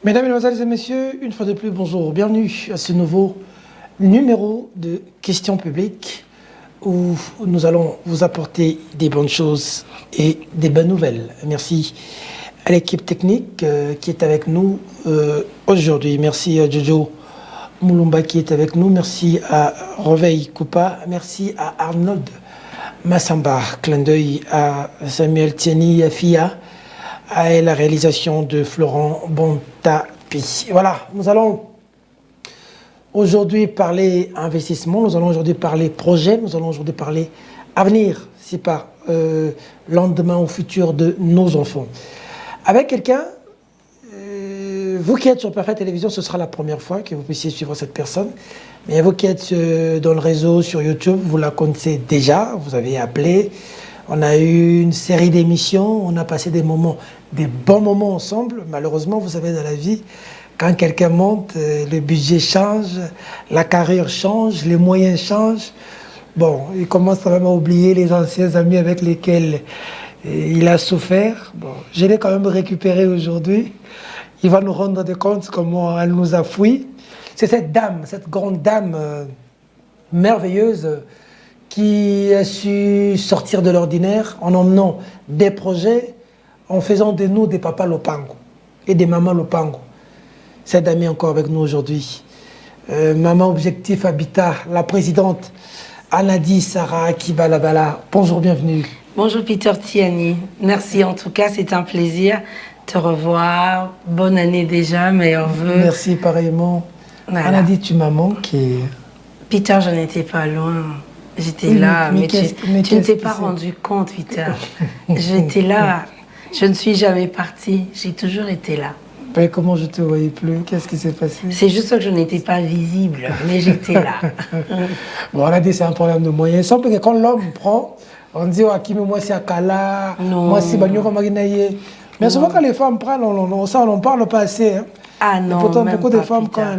Mesdames, Mesdemoiselles et Messieurs, une fois de plus, bonjour. Bienvenue à ce nouveau numéro de questions publiques où nous allons vous apporter des bonnes choses et des bonnes nouvelles. Merci à l'équipe technique qui est avec nous aujourd'hui. Merci à Jojo Moulumba qui est avec nous. Merci à Reveil Koupa. Merci à Arnold Massamba. Clin d'œil à Samuel Tieni, à Fia, à la réalisation de Florent Bontapi. Voilà, nous allons aujourd'hui parler investissement, nous allons aujourd'hui parler projet, nous allons aujourd'hui parler avenir, si pas lendemain au futur de nos enfants. Avec quelqu'un, vous qui êtes sur Parfait Télévision, ce sera la première fois que vous puissiez suivre cette personne. Mais vous qui êtes dans le réseau, sur YouTube, vous la connaissez déjà, vous avez appelé. On a eu une série d'émissions, on a passé des moments, des bons moments ensemble. Malheureusement, vous savez, dans la vie, quand quelqu'un monte, le budget change, la carrière change, les moyens changent. Bon, il commence quand même à oublier les anciens amis avec lesquels il a souffert. Bon, je l'ai quand même récupéré aujourd'hui. Il va nous rendre des comptes comment elle nous a fouillé. C'est cette dame, cette grande dame merveilleuse qui a su sortir de l'ordinaire en emmenant des projets, en faisant de nous des papas Lopango et des mamans Lopango. Cette dame est encore avec nous aujourd'hui. Maman Objectif Habitat, la présidente Anadi Sarah Kibalabala. Bonjour, bienvenue. Bonjour Peter Tiani. Merci en tout cas, c'est un plaisir de te revoir. Bonne année déjà, meilleurs vœux. Merci pareillement. Voilà. Anadi, tu m'as manqué. Peter, je n'étais pas loin. J'étais là, mais tu ne t'es pas rendu compte, Peter. J'étais là. Je ne suis jamais partie. J'ai toujours été là. Mais comment je ne te voyais plus? Qu'est-ce qui s'est passé? C'est juste que je n'étais pas visible, mais j'étais là. Bon, on a dit c'est un problème de moyens. Simple que quand l'homme prend, on dit oh, Akimi, moi c'est Akala, moi c'est Banyoko Marinaye. Mais souvent quand les femmes prennent, ça on n'en parle pas assez. Hein. Ah non, pourtant, même beaucoup pas, de femmes, Peter. quand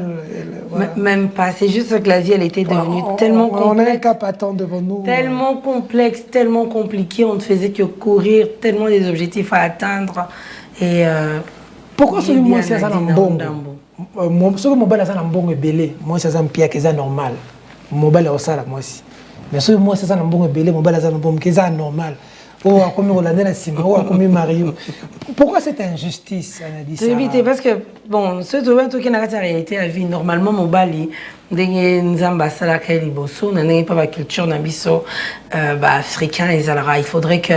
voilà. Même pas. C'est juste que la vie, elle était devenue tellement complexe. On a un cap à temps devant nous. Tellement complexe, tellement compliqué. On ne faisait que courir, tellement des objectifs à atteindre. Et pourquoi celui-moi, c'est un bon? Ce que mon bel un bon est belé. Moi, c'est un pire que c'est normal. Mon bel est au salaire, moi aussi. Mais celui moi, c'est un bon est belé. Mon bel est un bon que c'est normal. Oh, comme on l'a dit, oh, comme Mario. Pourquoi cette injustice, Anadi Sarah? C'est parce que, bon, ce truc qui n'a pas réalité à vie, normalement, mon bali, nzamba sala kay liboso, n'a pas la culture nabiso africain et zalara. Il faudrait que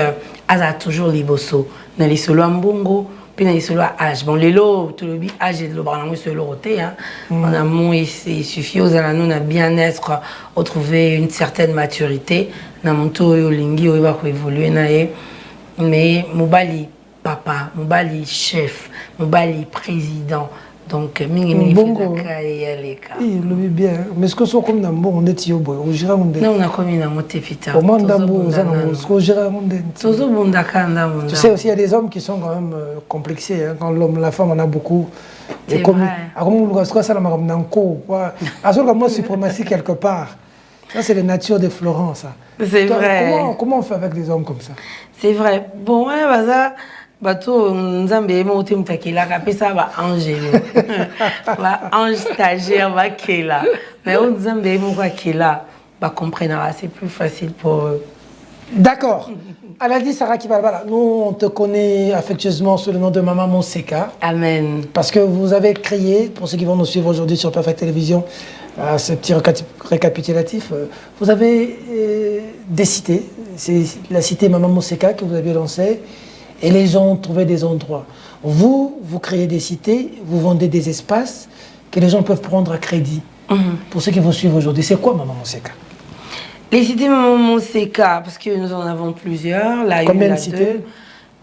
Aza toujours liboso, na li solo ambongo, puis na li solo âge. Bon, les lots, tout le bi âge et le branamo sur le roté, hein. En amont, il suffit aux alanou à bien-être, retrouver une certaine maturité. Na monto yo lingi yo va évoluer nae, mais mobali papa, mobali chef, mobali président. Donc mingi fizaka et aleka. Oui, le bien. Mais ce que soit comme dans bon on est yobo, on gère on non on a commis na moté Peter. Comment d'ambo ça non, ce que gère on est. Tozo bondaka ndambo. Tu sais aussi il y a des hommes qui sont quand même complexés hein. Quand l'homme la femme on a beaucoup et comme comme on ce que ça la maram nanko quoi. À ce que moi suprématie quelque part. Ça, c'est la nature de Florent, ça. C'est vrai. Comment on fait avec des hommes comme ça? C'est vrai. Bon, ouais, ça, bateau, Nzambe, mon team takila, après ça, va angelo. Va ange stagiaire, va kela. Mais on Nzambe, mon quoi kela, va comprendre, c'est plus facile pour eux. D'accord. Anadi Sarah Kibalabala, nous, on te connaît affectueusement sous le nom de Maman Monseka. Amen. Parce que vous avez créé, pour ceux qui vont nous suivre aujourd'hui sur Perfect Télévision, ce petit récapitulatif, vous avez des cités, c'est la cité Maman Monseka que vous avez lancée, et les gens ont trouvé des endroits. Vous créez des cités, vous vendez des espaces que les gens peuvent prendre à crédit. Pour ceux qui vont suivre aujourd'hui, c'est quoi Maman Monseka? Les cités Maman Monseka, parce que nous en avons plusieurs. Combien de cités?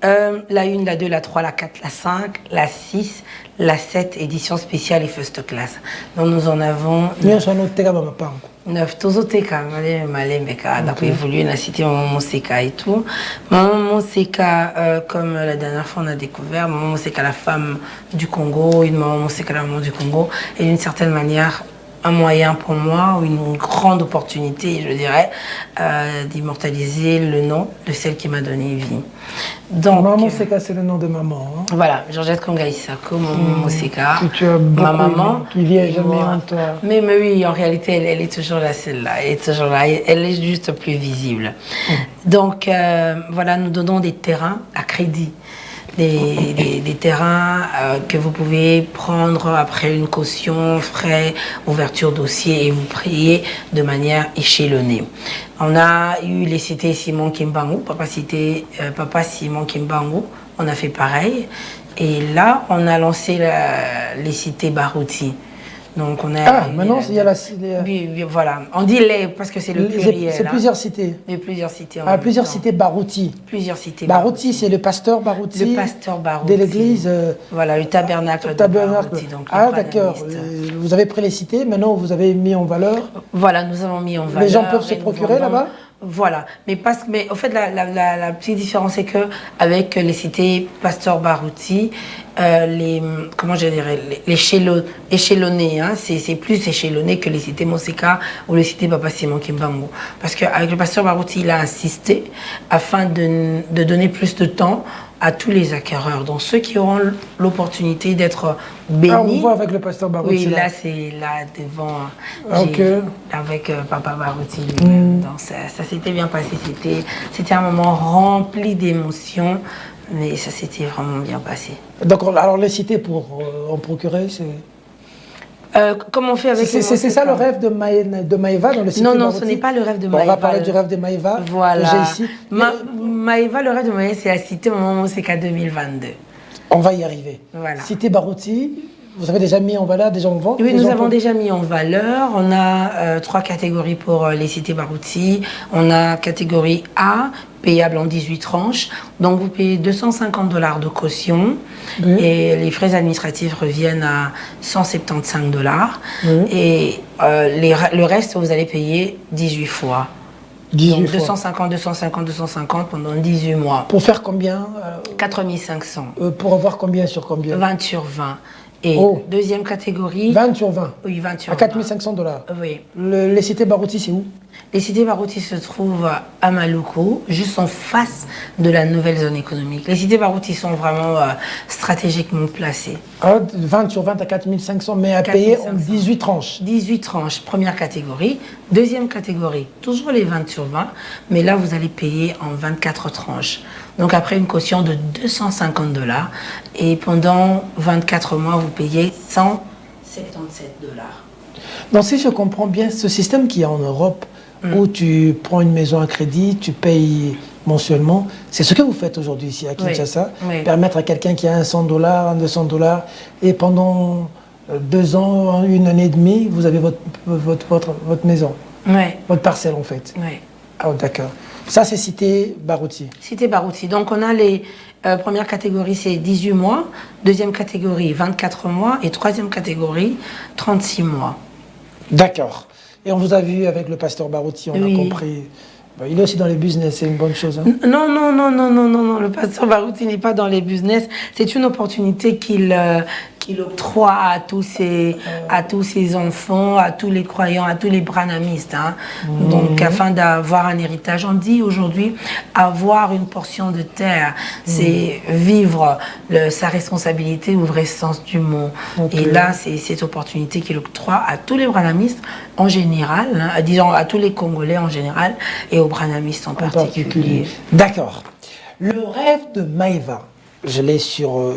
La 1, la 2, la 3, la 4, la 5, la 6, la 7, édition spéciale et first class. Donc nous en avons 9. Tozoteka, Malembeka, d'après évoluer la cité Maman Monseka et tout. Maman Monseka, comme la dernière fois on a découvert, Maman Monseka, la femme du Congo, une Maman Monseka, la maman du Congo, et d'une certaine manière, un moyen pour moi, ou une grande opportunité, je dirais, d'immortaliser le nom de celle qui m'a donné vie. Donc, Maman Moseka, c'est le nom de maman. Hein? Voilà, Georgette Konga Isako, Maman Moseka. Ma maman. Qui vient jamais en toi. Mais oui, en réalité, elle est toujours là, celle-là. Elle est toujours là. Elle est juste plus visible. Donc, voilà, nous donnons des terrains à crédit. Des terrains que vous pouvez prendre après une caution, frais, ouverture dossier et vous prier de manière échelonnée. On a eu les cités Simon Kimbangu, Papa Simon Kimbangu, on a fait pareil. Et là, on a lancé les cités Barouti. Donc on a maintenant il y a la oui, voilà, on dit les parce que c'est le pluriel. C'est plusieurs cités. Mais plusieurs cités. Plusieurs cités Barouti. Plusieurs cités. Barouti, c'est le pasteur Barouti. Le pasteur Barouti. De l'église. Voilà, le tabernacle. Barouti, donc d'accord. Vous avez pris les cités, maintenant vous avez mis en valeur. Voilà, nous avons mis en valeur. Les gens peuvent se procurer là-bas. Voilà, mais au fait la petite différence c'est que avec les cités Pasteur Barouti, comment je dirais, échelonnés, hein, c'est plus échelonné que les cités Moseka ou les cités Papa Simon Kimbangu, parce qu'avec le Pasteur Barouti il a insisté afin de donner plus de temps à tous les acquéreurs, donc ceux qui auront l'opportunité d'être bénis. On voit avec le pasteur Barouti. Oui, là c'est là devant, avec Papa Barouti. Donc ça s'était bien passé, c'était un moment rempli d'émotions, mais ça s'était vraiment bien passé. Donc alors les cités pour en procurer, c'est... Comment on fait avec c'est ça le rêve de Maëva dans le site? Non, ce n'est pas le rêve de Maëva. On va parler du rêve de Maëva. Voilà. Que j'ai ici. Maëva, le rêve de Maëva, c'est la cité Maman Moseka 2022. On va y arriver. Voilà. Cité Barouti, vous avez déjà mis en valeur, déjà en vente? Oui, nous avons déjà mis en valeur. On a 3 catégories pour les cités Barouti. On a catégorie A, payable en 18 tranches. Donc vous payez $250 de caution et les frais administratifs reviennent à $175. Et le reste, vous allez payer 18 fois. 18 donc fois. 250 pendant 18 mois. Pour faire combien 4500. Pour avoir combien sur combien? 20 sur 20. Et deuxième catégorie... 20 sur 20. Oui, 20 sur 20. À $4500. Oui. Les cités Barouti, c'est où? Les cités Barouti se trouvent à Maluku, juste en face de la nouvelle zone économique. Les cités Barouti sont vraiment stratégiquement placées. 20 sur 20 à 4500, mais à payer en 18 tranches. 18 tranches, première catégorie. Deuxième catégorie, toujours les 20 sur 20, mais là, vous allez payer en 24 tranches. Donc après une caution de $250, et pendant 24 mois, vous payez $177. Donc si je comprends bien, ce système qu'il y a en Europe, où tu prends une maison à crédit, tu payes mensuellement, c'est ce que vous faites aujourd'hui ici à Kinshasa, permettre à quelqu'un qui a $100, $200, et pendant 2 ans, 1 année et demie, vous avez votre maison, votre parcelle en fait. Ah d'accord. Ça c'est cité Barouti. Cité Barouti. Donc on a les première catégorie c'est 18 mois, deuxième catégorie 24 mois et troisième catégorie 36 mois. D'accord. Et on vous a vu avec le pasteur Barouti, on a compris. Il est aussi dans les business, c'est une bonne chose. Hein? Non, le pasteur Barouti n'est pas dans les business. C'est une opportunité qu'il octroie à tous ses enfants, à tous les croyants, à tous les branamistes. Hein. Donc, afin d'avoir un héritage, on dit aujourd'hui, avoir une portion de terre, c'est vivre sa responsabilité au vrai sens du mot. Et là, c'est cette opportunité qu'il octroie à tous les branamistes en général, hein, disons à tous les Congolais en général, et aux branamistes en particulier. D'accord. Le rêve de Maëva, je l'ai sur...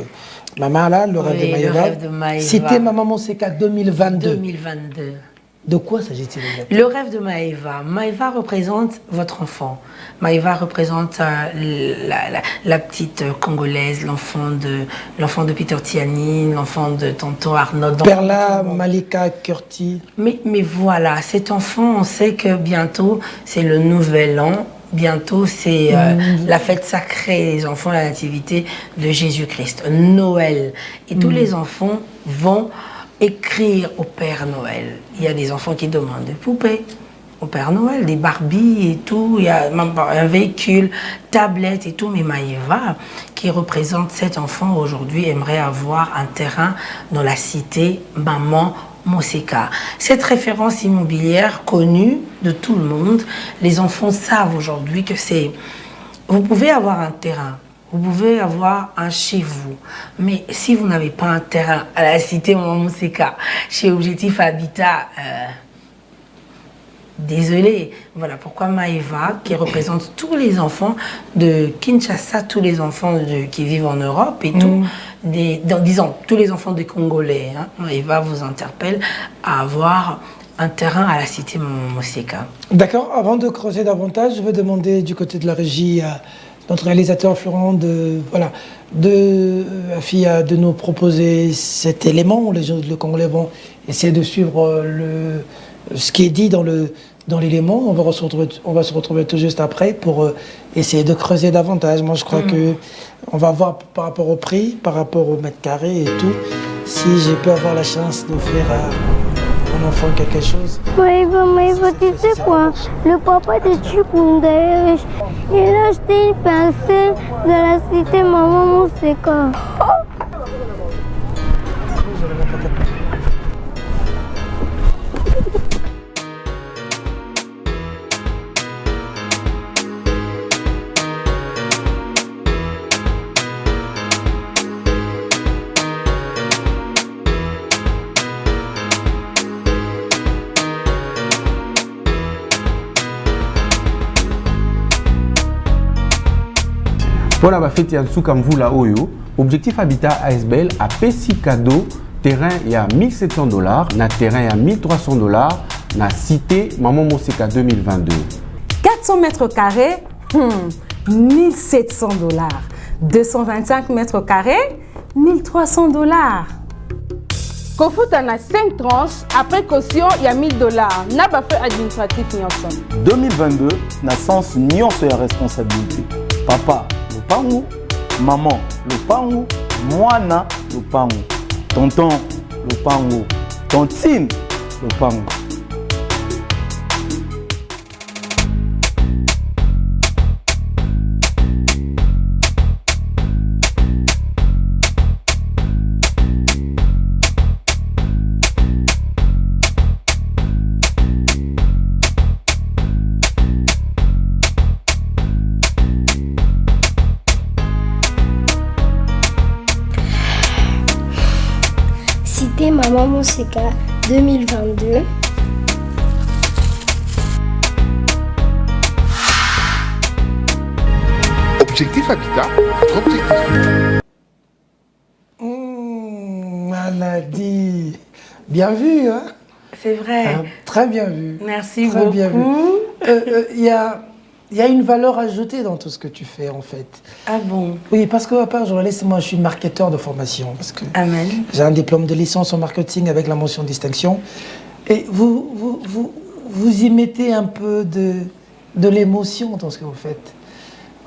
Maman là, le rêve de Maëva. Cité Maman Moseka 2022. 2022. De quoi s'agit-il exactement? Le rêve de Maëva. Maëva représente votre enfant. Maëva représente la petite Congolaise, l'enfant de Peter Tiani, l'enfant de tonton Arnaud. Perla Malika Kurti. Mais voilà, cet enfant, on sait que bientôt, c'est le nouvel an. Bientôt, c'est la fête sacrée des enfants, la nativité de Jésus-Christ, Noël. Et tous les enfants vont écrire au Père Noël. Il y a des enfants qui demandent des poupées au Père Noël, des Barbies et tout. Il y a même un véhicule, tablette et tout. Mais Maëva, qui représente cet enfant aujourd'hui, aimerait avoir un terrain dans la cité Maman Moseka. Cette référence immobilière connue de tout le monde, les enfants savent aujourd'hui que c'est... Vous pouvez avoir un terrain, vous pouvez avoir un chez vous, mais si vous n'avez pas un terrain à la cité Maman Moseka, chez Objectif Habitat, désolé, voilà pourquoi Maëva, qui représente tous les enfants de Kinshasa, tous les enfants qui vivent en Europe et tout, disons tous les enfants des Congolais, hein, Maëva vous interpelle à avoir un terrain à la cité Moseka. D'accord, avant de creuser davantage, je vais demander du côté de la régie à notre réalisateur Florent de nous proposer cet élément. Les Congolais vont essayer de suivre ce qui est dit dans l'élément. On va se retrouver tout juste après pour essayer de creuser davantage. Moi, je crois que on va voir par rapport au prix, par rapport au mètre carré et tout, si je peux avoir la chance d'offrir à un enfant quelque chose. Maëva, tu sais quoi? Le papa de Chikunda, il a acheté une pincée de la cité Maman Moseka. Voilà, ma fête ya Nsuka Mvula Oyo. Objectif Habitat ASBL a payé cadeau terrain il y a $1,700, na terrain il y a $1,300, na cité Maman Moseka 2022. 400 mètres carrés, $1,700. 225 mètres carrés, $1,300. Kofuta na 5 tranches, après caution, il y a $1,000. N'a pas fait administratif nyonso. 2022, na sens nyonso ya responsabilité. Papa, Lupangu, maman, Lupangu, mwana, Lupangu, tonton, Lupangu, tontine, Lupangu. Cité Maman Moseka 2022. Objectif Habitat, votre objectif. Maladie. Bien vu, hein? C'est vrai. Hein, très bien vu. Merci très beaucoup. Bien vu. Il y a une valeur ajoutée dans tout ce que tu fais, en fait. Ah bon? Oui, parce que, à part journaliste, moi, je suis marketeur de formation. Parce que Amen. j'ai un diplôme de licence en marketing avec la mention distinction. Et vous y mettez un peu de l'émotion dans ce que vous faites.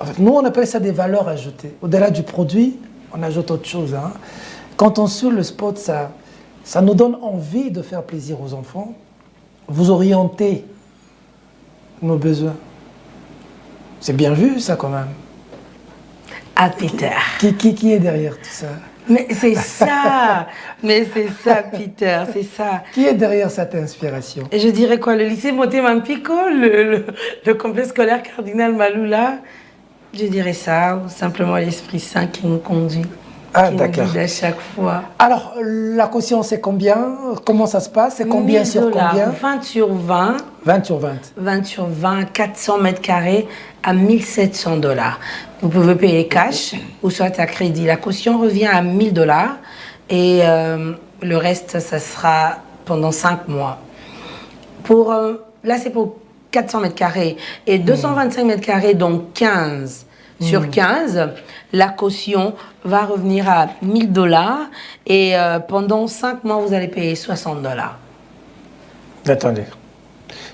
En fait, nous, on appelle ça des valeurs ajoutées. Au-delà du produit, on ajoute autre chose. Hein. Quand on suit le spot, ça nous donne envie de faire plaisir aux enfants. Vous orientez nos besoins. C'est bien vu, ça, quand même. Ah, Peter. Qui est derrière tout ça? Mais c'est ça. Mais c'est ça, Peter, c'est ça. Qui est derrière cette inspiration? Et je dirais quoi? Le lycée Moté-Mampico, le complexe scolaire Cardinal Maloula. Je dirais ça, ou simplement l'Esprit Saint qui nous conduit. Ah, qui d'accord. nous guide à chaque fois. Alors, la caution, c'est combien? Comment ça se passe? C'est combien sur combien? 20 sur 20. 20 sur 20. 20 sur 20, 400 mètres carrés à $1,700. Vous pouvez payer cash ou soit à crédit. La caution revient à $1,000 et le reste, ça sera pendant 5 mois. Là, c'est pour 400 mètres carrés et 225 mètres carrés, donc 15 sur 15. La caution va revenir à $1,000 et pendant 5 mois, vous allez payer $60. Attendez.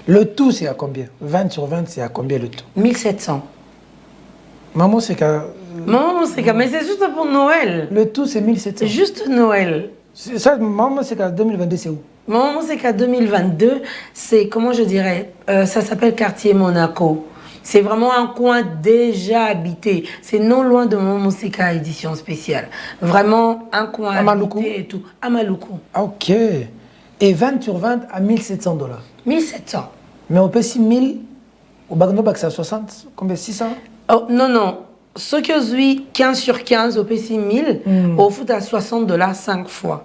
Le tout, c'est à combien? 20 sur 20, c'est à combien le tout? 1700. Maman, c'est qu'à... Maman, c'est mais c'est juste pour Noël. Le tout, c'est 1700. Juste Noël. Ça, Maman, c'est qu'à 2022, c'est où? Maman, c'est qu'à 2022, c'est, comment je dirais, ça s'appelle Quartier Monaco. C'est vraiment un coin déjà habité. C'est non loin de Maman Moseka édition spéciale. Vraiment un coin à Maluku. habité et tout. À Maluku. Ok. Et 20 sur 20 à 1700 $. 1700. Mais on paie 6000, au Bagno Bac, c'est à 60, combien 600? Oh, non, non. Ce que je suis 15 sur 15 au P6000, au foot à 60 $ 5 fois.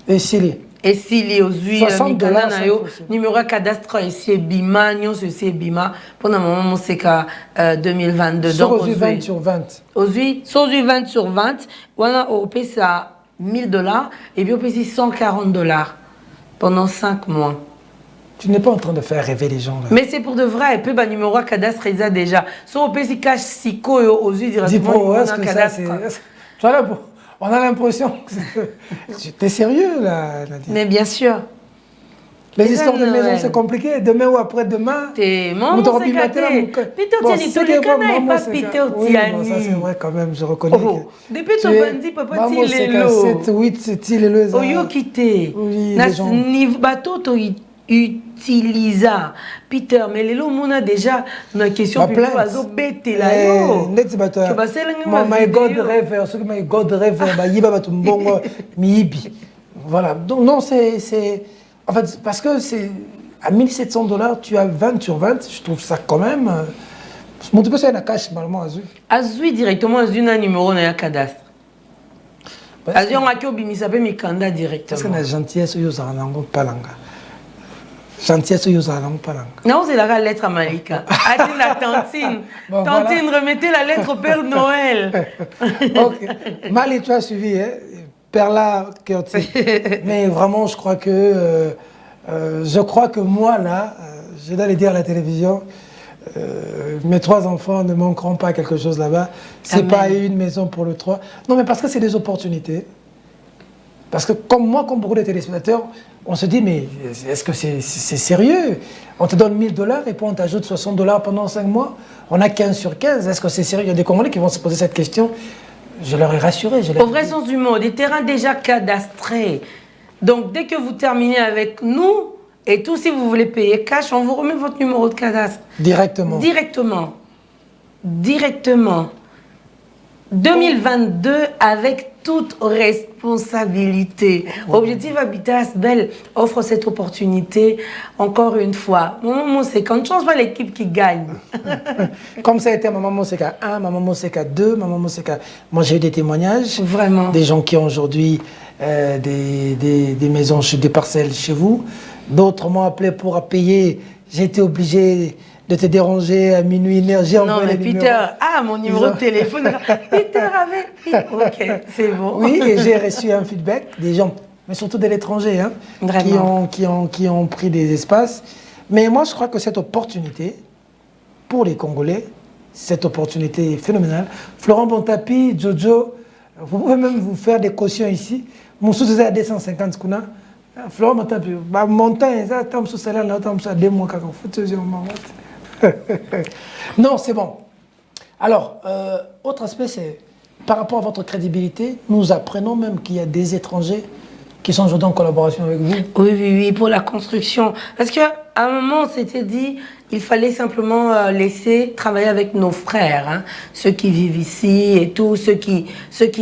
Et Sili. Et s'il y a aussi 60 $, numéro cadastre ici, Bima, nous c'est Bima, pendant un moment c'est qu'à 2022. Sur Donc, aux 20 sur 20. Aujourd'hui, sur 20 sur 20, on a au P ça 1000 $, et puis au P 140 $ pendant 5 mois. Tu n'es pas en train de faire rêver les gens là. Mais c'est pour de vrai, et puis le numéro cadastre il a déjà. Sur au P si cache Siko et aux yeux directement. Dis pour est-ce que ça c'est. Tu vois là, on a l'impression que t'es sérieux là, Nadine. Mais bien sûr. Les histoires de maison c'est compliqué. Demain ou après-demain. T'es maman c'est gâté. Peter Tiani, tous les canards pas Peter Tiani. Ça c'est vrai quand même, je reconnais. Depuis ton bandit, papa Maman c'est qu'à 7, 8, c'est il le. Oyo quitté. Oui, niveau bateau utilisa Peter mais les lots on a déjà une question plus oiseau bête là yo net bateau my god rêve ce que my god rêve ba yiba bato mbongo miibi voilà donc non c'est en fait parce que c'est à 1700 $ tu as 20 sur 20 je trouve ça quand même mon tu peux ça na cash normalement azui directement azui un numéro na cadastre azui on a que obimisa pe mikanda directement parce que na gentillesse yo za nango palanga. Gentillesse yo za nango palanga. Non, c'est la lettre à Malika. Ah, c'est la tantine. Bon, tantine, voilà. Remettez la lettre au Père Noël. Ok. Mali, tu as suivi, hein? Perla Kerti. Mais vraiment, je crois que moi, là, je dois le dire à la télévision, mes 3 enfants ne manqueront pas quelque chose là-bas. C'est pas une maison pour le 3. Non, mais parce que c'est des opportunités. Parce que comme moi, comme beaucoup de téléspectateurs, on se dit, mais est-ce que c'est sérieux? On te donne 1000 $ et puis on t'ajoute 60 $ pendant 5 mois. On a 15 sur 15. Est-ce que c'est sérieux? Il y a des Congolais qui vont se poser cette question. Je leur ai rassuré. Au vrai sens du mot, des terrains déjà cadastrés. Donc, dès que vous terminez avec nous, et tout, si vous voulez payer cash, on vous remet votre numéro de cadastre. Directement. Directement. Directement. 2022 avec toute responsabilité. Objectif Habitat ASBEL offre cette opportunité encore une fois. Maman c'est quand change pas l'équipe qui gagne. Comme ça a été Maman Moseka 1, Maman Moseka 2, Maman Moseka. Moi j'ai eu des témoignages. Vraiment. Des gens qui ont aujourd'hui des maisons, des parcelles chez vous. D'autres m'ont appelé pour payer. J'ai été obligé de te déranger à minuit, énergie. Non, mais Peter, mon numéro de téléphone. Peter avait. Ok, c'est bon. Oui, et j'ai reçu un feedback des gens, mais surtout de l'étranger, hein, qui ont pris des espaces. Mais moi, je crois que cette opportunité, pour les Congolais, cette opportunité est phénoménale. Florent Bontapi, Jojo, vous pouvez même vous faire des cautions ici. Mon sous est à 250 kuna. Florent Bontapi, montagne, ça, tant sous salaire, là, tant sous 2 mois, quand non, c'est bon. Alors, autre aspect, c'est par rapport à votre crédibilité, nous apprenons même qu'il y a des étrangers qui sont aujourd'hui en collaboration avec vous. Oui, pour la construction. Parce qu'à un moment, on s'était dit, il fallait simplement laisser travailler avec nos frères, hein, ceux qui vivent ici et tout, ceux qui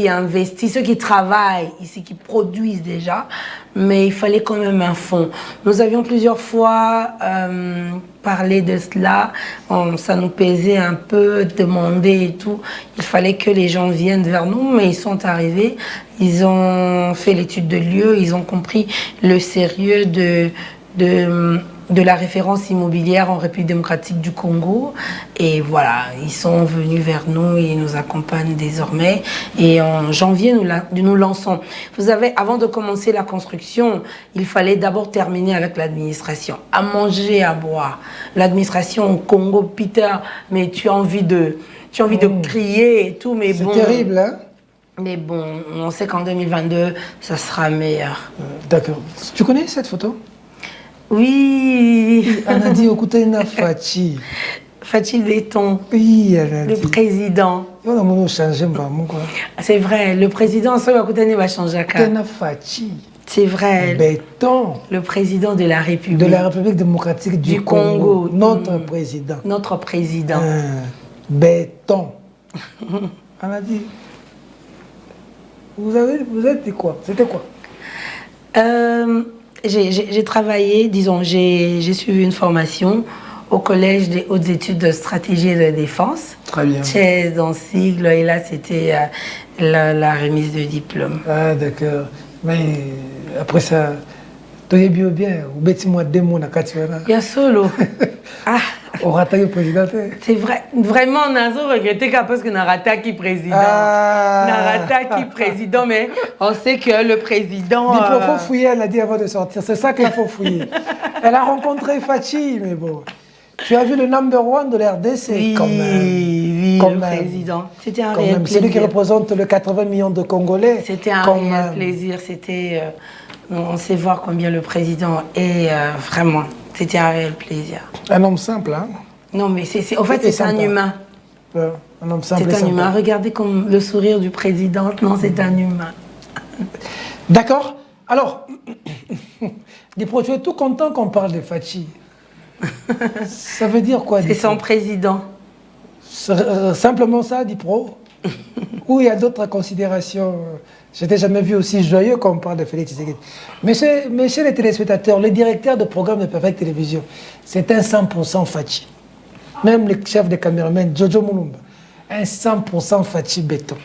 investissent, ceux qui travaillent ici, qui produisent déjà. Mais il fallait quand même un fonds. Nous avions plusieurs fois parlé de cela. Ça nous pesait un peu, demander et tout. Il fallait que les gens viennent vers nous, mais ils sont arrivés. Ils ont fait l'étude de lieu, ils ont compris le sérieux de la référence immobilière en République démocratique du Congo. Et voilà, ils sont venus vers nous, ils nous accompagnent désormais. Et en janvier, nous lançons. Vous savez, avant de commencer la construction, il fallait d'abord terminer avec l'administration. À manger, à boire. L'administration au Congo, Peter, mais tu as envie de crier et tout, mais bon... C'est terrible, hein? Mais bon, on sait qu'en 2022, ça sera meilleur. D'accord. Tu connais cette photo? Oui. On a dit Okutena Fachi. Fachi Béton. Oui, elle a dit. Le président. On a changé, quoi. C'est vrai, le président, ça va changer. Okutena Fachi. C'est vrai. Béton. Le président de la République. De la République démocratique du Congo. Notre président. Notre président. Béton. On a dit. Vous êtes quoi? C'était quoi? j'ai travaillé, disons, j'ai suivi une formation au Collège des hautes études de stratégie et de défense. Très bien. Chez dans sigle, et là, c'était la remise de diplôme. Ah, d'accord. Mais après ça, tu es bien. Ou bêtis-moi 2 mots dans Katiwana. Il y a solo. Ah. On rata le président. C'est vrai. Vraiment, on a regretté parce que Narata qui président. Narata qui président, mais on sait que le président. Il faut fouiller, elle a dit avant de sortir. C'est ça qu'il faut fouiller. Elle a rencontré Fachi, mais bon. Tu as vu le number 1 de l'RDC, oui, quand même. Oui, le président. C'était un réel plaisir. C'est lui qui représente le 80 millions de Congolais. C'était un réel plaisir. C'était, on sait voir combien le président est vraiment. C'était un réel plaisir. Un homme simple, hein? Non, mais en fait, c'est un humain. Un homme simple. C'est un humain. Regardez comme le sourire du président. Non, c'est un humain. D'accord. Alors, Dipro, tu es tout content qu'on parle de Fachi. Ça veut dire quoi? C'est son président. Simplement ça, Dipro? Ou il y a d'autres considérations? Je n'ai jamais vu aussi joyeux qu'on parle de Félix Tshisekedi. Messieurs les téléspectateurs, le directeur de programme de Perfect Télévision, c'est un 100% Fachi. Même le chef de caméraman, Jojo Mulumba, un 100% Fachi béton.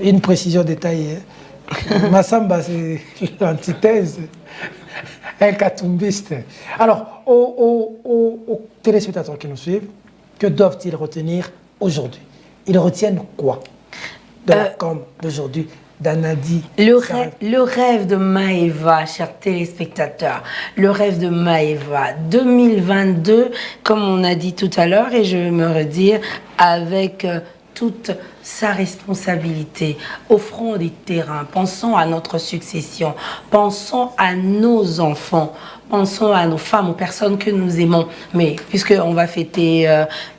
Une précision détaillée. Massamba, c'est l'antithèse. Un katumbiste. Alors, aux téléspectateurs qui nous suivent, que doivent-ils retenir aujourd'hui? Ils retiennent quoi de la com d'aujourd'hui, d'Anadi? Le rêve de Maeva, chers téléspectateurs, le rêve de Maeva 2022, comme on a dit tout à l'heure, et je vais me redire, avec toute sa responsabilité, offrons des terrains, pensons à notre succession, pensons à nos enfants, pensons à nos femmes, aux personnes que nous aimons. Mais puisqu'on va fêter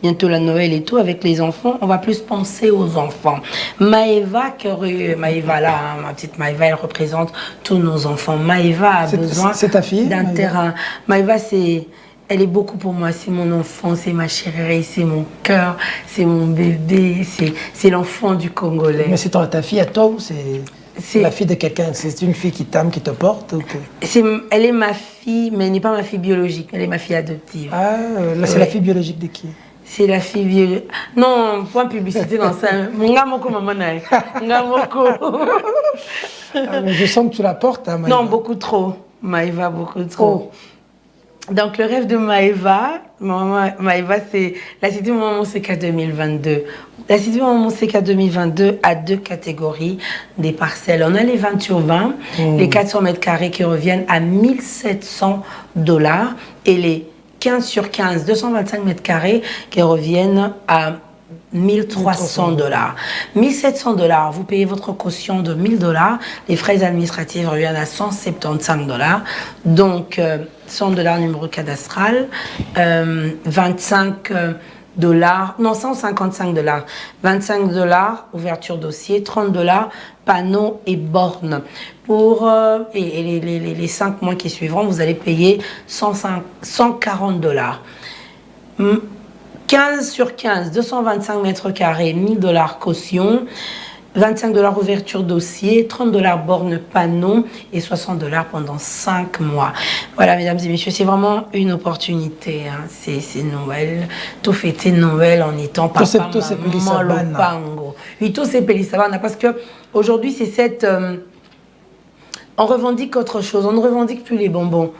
bientôt la Noël et tout avec les enfants, on va plus penser aux enfants. Maeva, là, hein, ma petite Maeva, elle représente tous nos enfants. Maeva a besoin d'un terrain. Maeva, elle est beaucoup pour moi, c'est mon enfant, c'est ma chérie, c'est mon cœur, c'est mon bébé, c'est l'enfant du Congolais. Mais c'est ta fille à toi ou c'est la fille de quelqu'un? C'est une fille qui t'aime, qui te porte ou Elle est ma fille, mais elle n'est pas ma fille biologique, elle est ma fille adoptive. Ah, là c'est la fille biologique de qui? C'est la fille biologique. Non, point publicité dans ça. Ngamoko maman nae. Ngamoko. Je sens que tu la portes, hein, Maeva. Non, beaucoup trop. Maeva, beaucoup trop. Oh. Donc, le rêve de Maeva, c'est la Cité Maman Monseka 2022. La Cité Maman Monseka 2022 a 2 catégories des parcelles. On a les 20 sur 20, les 400 mètres carrés qui reviennent à 1 700 $ et les 15 sur 15, 225 mètres carrés qui reviennent à 1 300 $. 1 700 $, vous payez votre caution de 1 000 $, les frais administratifs reviennent à 175 $, donc 100 $ numéro cadastral, 25 $, non 155 $, 25 $ ouverture dossier, 30 $, panneaux et bornes. Pour les 5 mois qui suivront, vous allez payer 140 $. 15 sur 15, 225 mètres carrés, 1 000 $ caution, 25 $ ouverture dossier, 30 $ borne panneau et 60 $ pendant 5 mois. Voilà, mesdames et messieurs, c'est vraiment une opportunité. Hein. C'est Noël, tout fêter Noël en étant papa, maman, lopango. Oui, tout c'est Pélisabana parce que aujourd'hui c'est cette... on revendique autre chose, on ne revendique plus les bonbons.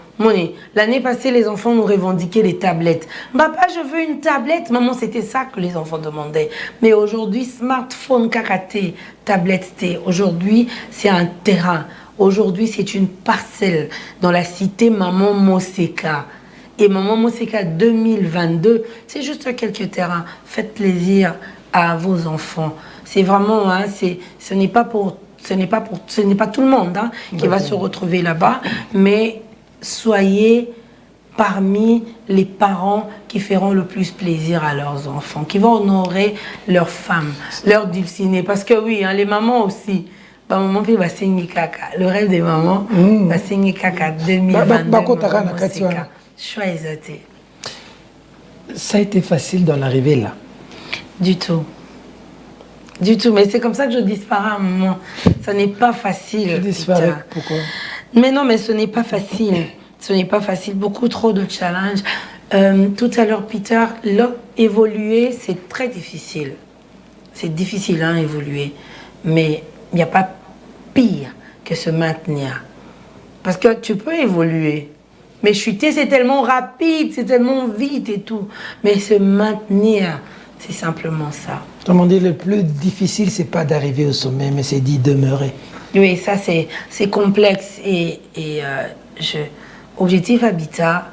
L'année passée, les enfants nous revendiquaient les tablettes. Papa, je veux une tablette. Maman, c'était ça que les enfants demandaient. Mais aujourd'hui, smartphone, kakaté, tablette, thé. Aujourd'hui, c'est un terrain. Aujourd'hui, c'est une parcelle dans la cité Maman Monseka. Et Maman Monseka 2022, c'est juste quelques terrains. Faites plaisir à vos enfants. C'est vraiment, hein, ce n'est pas tout le monde hein, qui va se retrouver là-bas, mais soyez parmi les parents qui feront le plus plaisir à leurs enfants, qui vont honorer leurs femmes, leurs dulcinés. Parce que oui, hein, les mamans aussi. Maman va saigner caca. Le rêve des mamans va saigner caca 2022. Choisissez. Ça a été facile d'en arriver là? Du tout. Du tout, mais c'est comme ça que je disparais à un moment. Ça n'est pas facile. Tu disparais, pourquoi? Mais non, mais ce n'est pas facile. Ce n'est pas facile. Beaucoup trop de challenges. Tout à l'heure, Peter, évoluer, c'est très difficile. C'est difficile, hein, évoluer. Mais il n'y a pas pire que se maintenir. Parce que tu peux évoluer. Mais chuter, c'est tellement rapide, c'est tellement vite et tout. Mais se maintenir, c'est simplement ça. Autrement dit, le plus difficile, c'est pas d'arriver au sommet, mais c'est d'y demeurer. Oui, ça c'est complexe. Objectif Habitat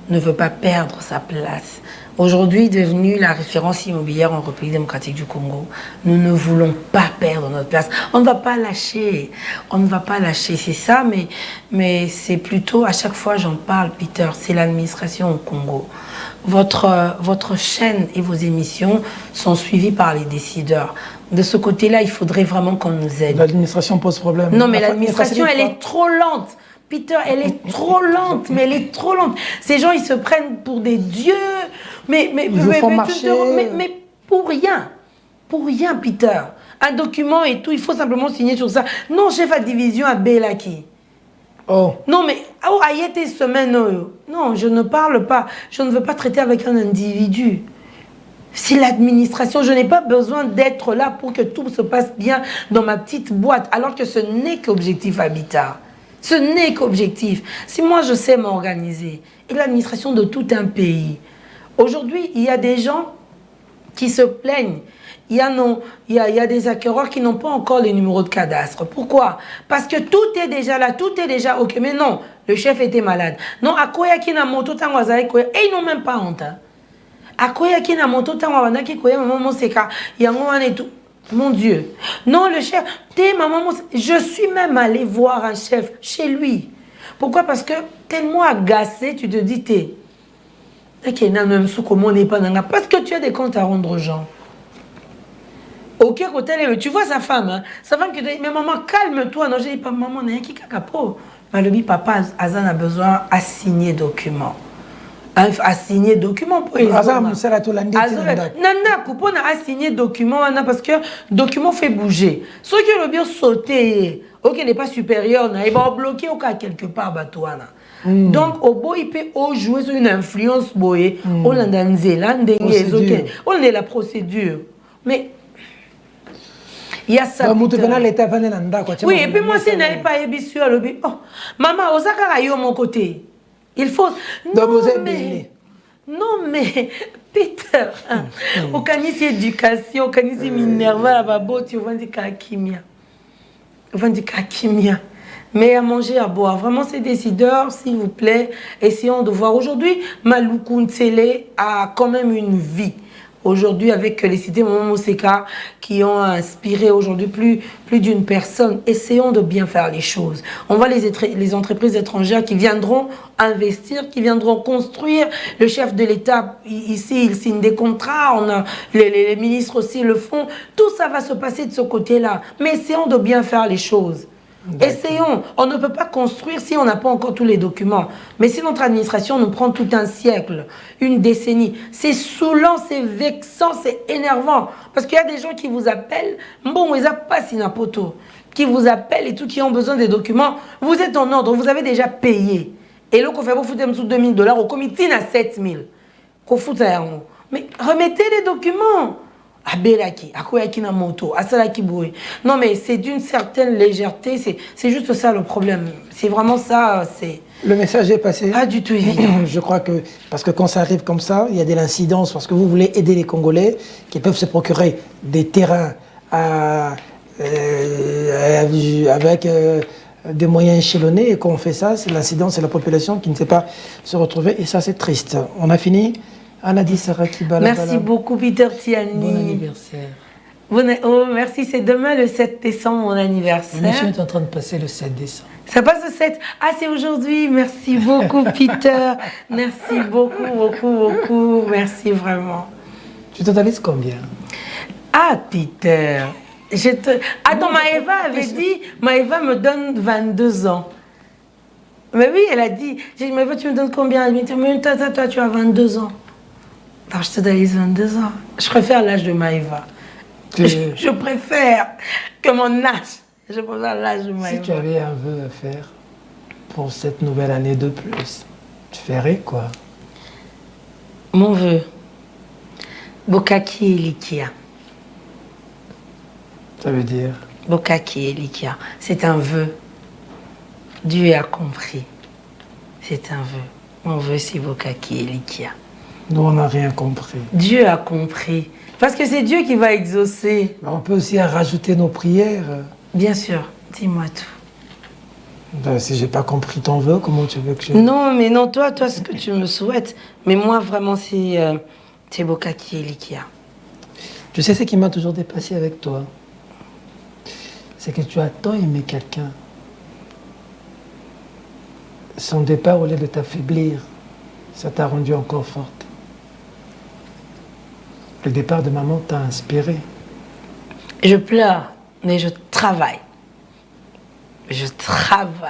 ne veut pas perdre sa place. Aujourd'hui, devenu la référence immobilière en République démocratique du Congo, nous ne voulons pas perdre notre place. On ne va pas lâcher. On ne va pas lâcher. C'est ça, mais c'est plutôt, à chaque fois j'en parle, Peter, c'est l'administration au Congo. Votre chaîne et vos émissions sont suivies par les décideurs. De ce côté-là, il faudrait vraiment qu'on nous aide. L'administration pose problème. Non, mais l'administration, elle est trop lente. Peter, elle est trop lente, mais elle est trop lente. Ces gens, ils se prennent pour des dieux. Mais pour rien. Pour rien, Peter. Un document et tout, il faut simplement signer sur ça. Non, chef à division à Belaki. Oh. Non, mais ayete semaine. Non, je ne parle pas. Je ne veux pas traiter avec un individu. C'est l'administration. Je n'ai pas besoin d'être là pour que tout se passe bien dans ma petite boîte, alors que ce n'est qu'Objectif Habitat. Ce n'est qu'Objectif. Si moi je sais m'organiser, et l'administration de tout un pays, aujourd'hui, il y a des gens qui se plaignent. Il y a des acquéreurs qui n'ont pas encore les numéros de cadastre. Pourquoi? Parce que tout est déjà là, tout est déjà OK. Mais non, le chef était malade. Non, à quoi qui na moto tango azali koya, et ils n'ont même pas honte. À quoi qui na moto tango abandaki koya maman seka, yango wane et tout. Mon Dieu. Non, le chef, maman, je suis même allée voir un chef chez lui. Pourquoi? Parce que tellement agacé, tu te dis, parce que tu as des comptes à rendre aux gens. Ok, tu vois sa femme, hein? Sa femme qui te dit, mais maman, calme-toi. Non, j'ai dit, maman, n'a qui kakapo. Malobi, papa, Azan a besoin à signer document. À signer document pour les Azan, Moussala, tout l'année. Nana, coupon a signé document, parce que document fait bouger. Ceux qui ont bien sauté, ok, n'est pas supérieur, il va bloquer au cas quelque part, Batouana. Donc, au beau, il peut jouer sur une influence, boye, on l'a dans Zélande, on est la procédure. Mais il y a ça. Oui, et puis moi, si je n'avais pas ébi sur le but, oh, maman, Osaka a eu mon côté. Il faut. Non, mais Peter, au canis éducation, au canis minerva, tu vas dire kakimia. On va dire kakimia. Mais à manger, à boire. Vraiment, ces décideurs, s'il vous plaît, essayons de voir. Aujourd'hui, Maloukou Ntsele a quand même une vie. Aujourd'hui, avec les cités Maman Moseka qui ont inspiré aujourd'hui plus d'une personne, essayons de bien faire les choses. On voit les entreprises étrangères qui viendront investir, qui viendront construire. Le chef de l'État, ici, il signe des contrats. On a, les ministres aussi le font. Tout ça va se passer de ce côté-là. Mais essayons de bien faire les choses. Essayons. On ne peut pas construire si on n'a pas encore tous les documents. Mais si notre administration nous prend tout un siècle, une décennie, c'est saoulant, c'est vexant, c'est énervant. Parce qu'il y a des gens qui vous appellent, bon, ils n'ont pas sinapoto, qui vous appellent et tout, qui ont besoin des documents. Vous êtes en ordre, vous avez déjà payé. Et là, qu'on fait vous foutre sous $2000 au comité à 7000. Qu'on fout à mais remettez les documents. À Belaki, à Koyaki na moto, à Salaki Boué. Non, mais c'est d'une certaine légèreté, c'est juste ça le problème. C'est vraiment ça, c'est... Le message est passé. Pas du tout évident. Je crois que, parce que quand ça arrive comme ça, il y a de l'incidence, parce que vous voulez aider les Congolais qui peuvent se procurer des terrains avec des moyens échelonnés, et quand on fait ça, c'est l'incidence, c'est la population qui ne sait pas se retrouver, et ça c'est triste. On a fini. Anadi Saraki Balabala. Merci beaucoup, Peter Tiani. Bon anniversaire. Oh, merci, c'est demain le 7 décembre, mon anniversaire. L'émission est en train de passer le 7 décembre. Ça passe le 7. Ah, c'est aujourd'hui. Merci beaucoup, Peter. Merci beaucoup, beaucoup, beaucoup. Merci vraiment. Tu totalises combien? Ah, Peter. Attends, Maëva avait dit, Maëva me donne 22 ans. Mais oui, elle a dit, j'ai dit, Maëva, tu me donnes combien? Elle m'a dit, mais toi, tu as 22 ans. Alors, je totalise 22 ans. Je préfère l'âge de Maëva. Je préfère que mon âge. Je préfère l'âge de Maëva. Si tu avais un vœu à faire. pour cette nouvelle année de plus? Tu ferais quoi? Mon vœu, Bokaki Elikia. Ça veut dire? Bokaki Elikia. C'est un vœu. Dieu a compris. C'est un vœu. Mon vœu, c'est Bokaki Elikia. Nous, on n'a rien compris. Dieu a compris. Parce que c'est Dieu qui va exaucer. On peut aussi rajouter nos prières. Bien sûr. Dis-moi tout. Ben, si j'ai pas compris ton vœu, comment tu veux que je... Non, mais non, toi, ce que tu me souhaites. Mais moi, vraiment, c'est Bokaki Elikia. Tu sais ce qui m'a toujours dépassé avec toi? C'est que tu as tant aimé quelqu'un. Son départ, au lieu de t'affaiblir, ça t'a rendu encore forte. Le départ de maman t'a inspiré. Je pleure, mais je travaille. Je travaille.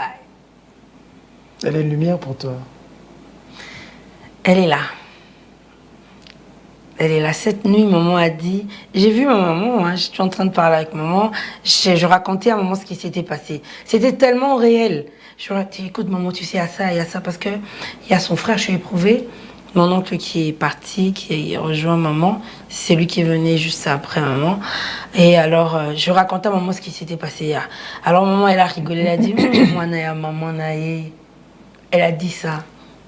Elle est une lumière pour toi. Elle est là. Elle est là. Cette nuit, maman a dit... J'ai vu ma maman, hein, je suis en train de parler avec maman. Je racontais à maman ce qui s'était passé. C'était tellement réel. Je lui ai dit, écoute maman, tu sais, il y a ça, parce qu'il y a son frère, je suis éprouvée. Mon oncle qui est parti, qui a rejoint maman, c'est lui qui est venu juste après maman. Et alors, je racontais à maman ce qui s'était passé hier. Alors maman, elle a rigolé, elle a dit, moi, naya, maman, naïe. Elle a dit ça.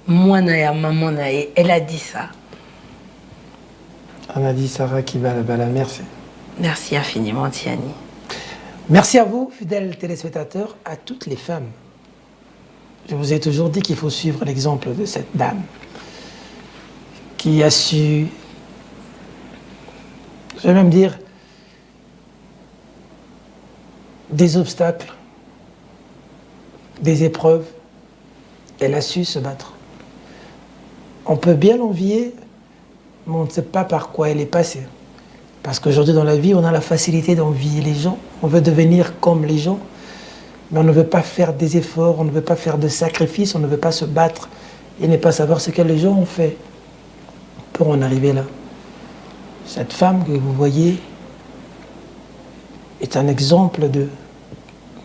Moi, naya, maman, naïe. Elle a dit ça. On a dit Sarah qui va la merci. Merci infiniment, Tiani. Merci à vous, fidèles téléspectateurs, à toutes les femmes. Je vous ai toujours dit qu'il faut suivre l'exemple de cette dame qui a su, je vais même dire, des obstacles, des épreuves. Elle a su se battre. On peut bien l'envier, mais on ne sait pas par quoi elle est passée. Parce qu'aujourd'hui dans la vie, on a la facilité d'envier les gens. On veut devenir comme les gens, mais on ne veut pas faire des efforts, on ne veut pas faire de sacrifices, on ne veut pas se battre et ne pas savoir ce que les gens ont fait pour en arriver là. Cette femme que vous voyez est un exemple de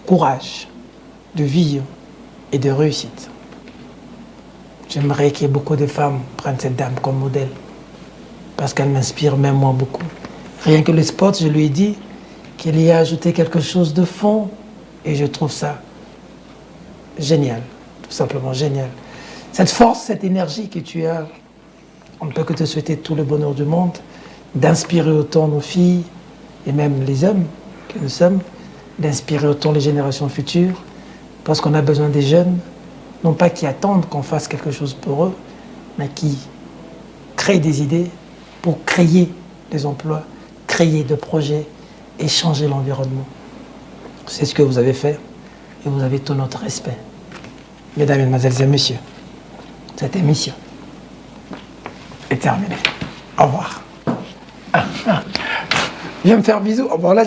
courage, de vie et de réussite. J'aimerais que beaucoup de femmes prennent cette dame comme modèle, parce qu'elle m'inspire même moi beaucoup. Rien que le sport, je lui ai dit qu'il y a ajouté quelque chose de fond, et je trouve ça génial, tout simplement génial. Cette force, cette énergie que tu as, on ne peut que te souhaiter tout le bonheur du monde, d'inspirer autant nos filles, et même les hommes que nous sommes, d'inspirer autant les générations futures, parce qu'on a besoin des jeunes, non pas qui attendent qu'on fasse quelque chose pour eux, mais qui créent des idées pour créer des emplois, créer des projets et changer l'environnement. C'est ce que vous avez fait et vous avez tout notre respect. Mesdames, Mesdemoiselles et Messieurs, cette émission est terminée. Au revoir. Viens me faire bisous. Au revoir. Là,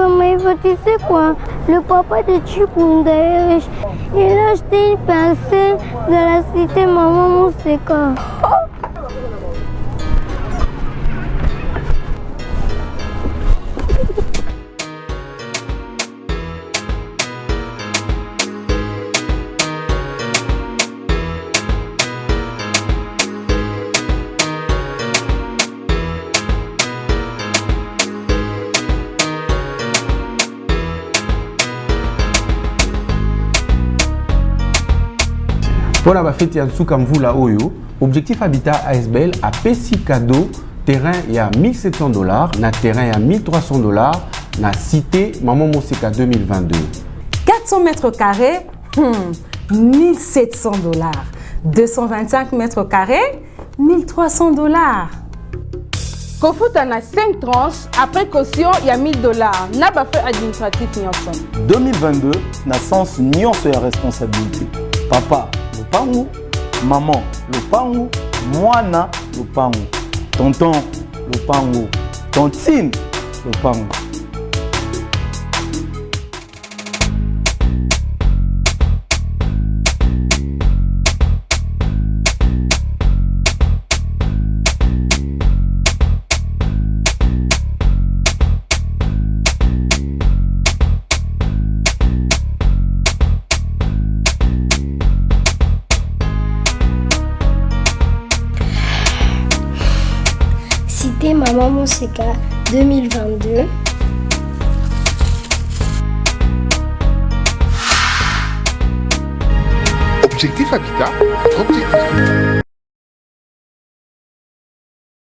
Maïva, tu sais quoi? Le papa de Chikunda, il a acheté une pincée de la cité Maman Mousseka. Voilà, fête ya Nsuka Mvula Oyo. Objectif Habitat ASBL a pesi cadeau terrain il a $1,700, na terrain il a $1,300, na cité Maman Mousseka 2022. 400 mètres carrés, $1,700. 225 mètres carrés, $1,300. kofuta na 5 tranches après caution il y a $1000 na ba frais administratifs nyonso. 2022 na sens nyonso ya responsabilité. Papa lopango, maman lopango, mwana lopango, tonton lopango, tontine lopango. Cité Maman Monseka 2022. Objectif Habitat, votre objectif.